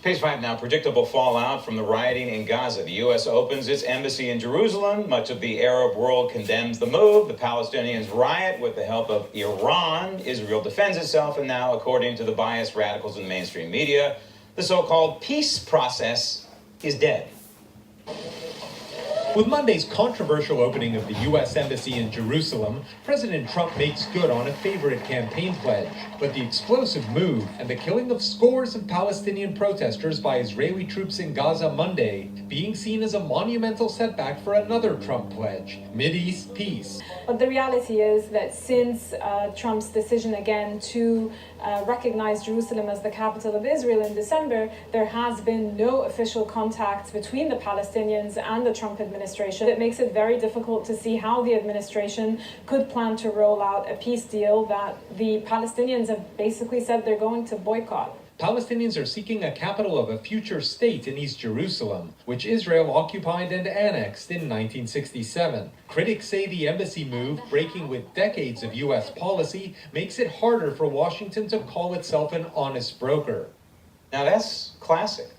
Page 5 now. Predictable fallout from the rioting in Gaza. The U.S. opens its embassy in Jerusalem. Much of the Arab world condemns the move. The Palestinians riot with the help of Iran. Israel defends itself. And now, according to the biased radicals in the mainstream media, the so-called peace process is dead. With Monday's controversial opening of the U.S. Embassy in Jerusalem, President Trump makes good on a favorite campaign pledge. But the explosive move and the killing of scores of Palestinian protesters by Israeli troops in Gaza Monday being seen as a monumental setback for another Trump pledge, Mideast peace. But the reality is that since Trump's decision again to recognize Jerusalem as the capital of Israel in December, there has been no official contact between the Palestinians and the Trump administration. It makes it very difficult to see how the administration could plan to roll out a peace deal that the Palestinians have basically said they're going to boycott. Palestinians are seeking a capital of a future state in East Jerusalem, which Israel occupied and annexed in 1967. Critics say the embassy move, breaking with decades of U.S. policy, makes it harder for Washington to call itself an honest broker. Now that's classic.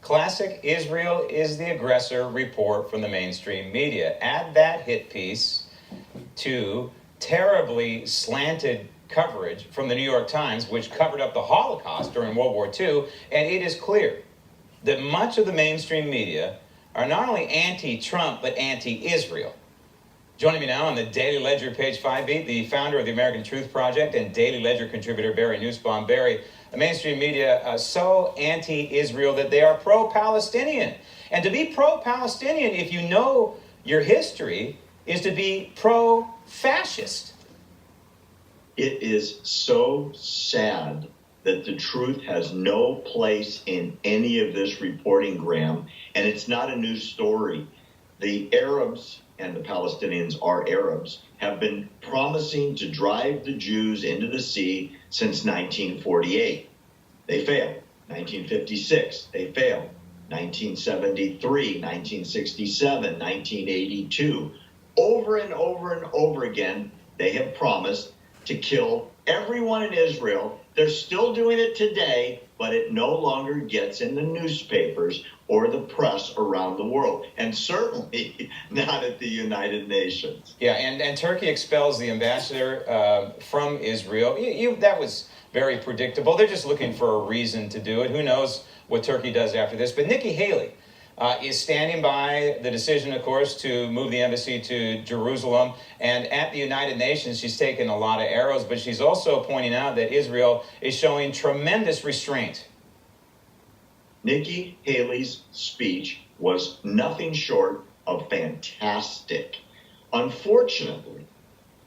Classic Israel is the aggressor report from the mainstream media. Add that hit piece to terribly slanted coverage from the New York Times, which covered up the Holocaust during World War II, and it is clear that much of the mainstream media are not only anti-Trump, but anti-Israel. Joining me now on the Daily Ledger Page 5 beat, the founder of the American Truth Project and Daily Ledger contributor Barry Nussbaum. Barry, the mainstream media are so anti-Israel that they are pro-Palestinian. And to be pro-Palestinian, if you know your history, is to be pro-fascist. It is so sad that the truth has no place in any of this reporting, Graham, and it's not a new story. The Arabs, and the Palestinians are Arabs, have been promising to drive the Jews into the sea since 1948. They failed. 1956, they failed. 1973, 1967, 1982. Over and over and over again, they have promised to kill everyone in Israel. They're still doing it today, but it no longer gets in the newspapers or the press around the world, and certainly not at the United Nations. Yeah, and Turkey expels the ambassador from Israel. That was very predictable. They're just looking for a reason to do it. Who knows what Turkey does after this? But Nikki Haley is standing by the decision, of course, to move the embassy to Jerusalem. And at the United Nations, she's taken a lot of arrows, but she's also pointing out that Israel is showing tremendous restraint. Nikki Haley's speech was nothing short of fantastic. Unfortunately,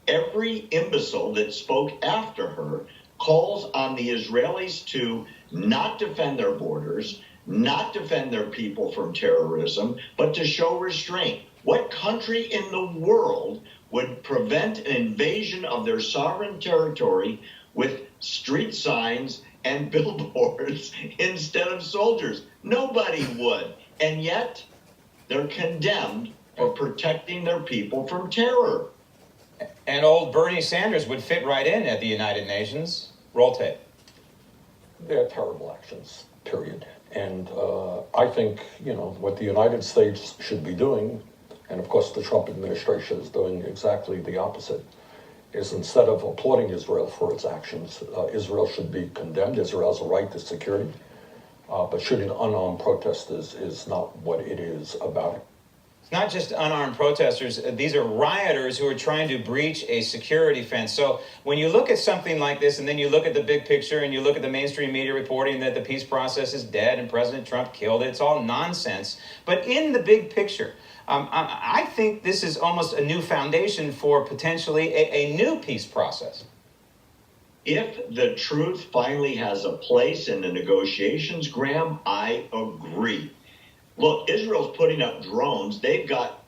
every imbecile that spoke after her calls on the Israelis to not defend their borders, not defend their people from terrorism, but to show restraint. What country in the world would prevent an invasion of their sovereign territory with street signs and billboards instead of soldiers? Nobody would. And yet, they're condemned for protecting their people from terror. And old Bernie Sanders would fit right in at the United Nations. Roll tape. They're terrible actions, period. And I think, what the United States should be doing, and of course the Trump administration is doing exactly the opposite, is instead of applauding Israel for its actions, Israel should be condemned. Israel has a right to security, but shooting unarmed protesters is not what it is about. It's not just unarmed protesters. These are rioters who are trying to breach a security fence. So when you look at something like this, and then you look at the big picture, and you look at the mainstream media reporting that the peace process is dead and President Trump killed it, it's all nonsense. But in the big picture, I think this is almost a new foundation for potentially a new peace process. If the truth finally has a place in the negotiations, Graham, I agree. Look, Israel's putting up drones. They've got,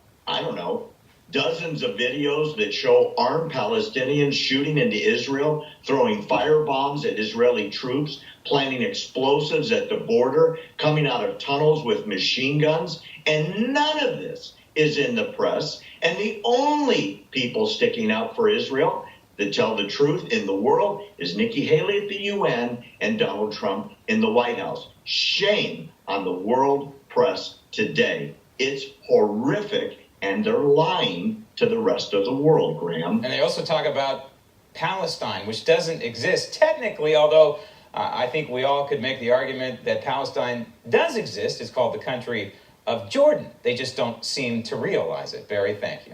dozens of videos that show armed Palestinians shooting into Israel, throwing firebombs at Israeli troops, planting explosives at the border, coming out of tunnels with machine guns. And none of this is in the press. And the only people sticking out for Israel, that tell the truth in the world is Nikki Haley at the UN and Donald Trump in the White House. Shame on the world press today. It's horrific, and they're lying to the rest of the world, Graham. And they also talk about Palestine, which doesn't exist technically, although I think we all could make the argument that Palestine does exist. It's called the country of Jordan. They just don't seem to realize it. Barry, thank you.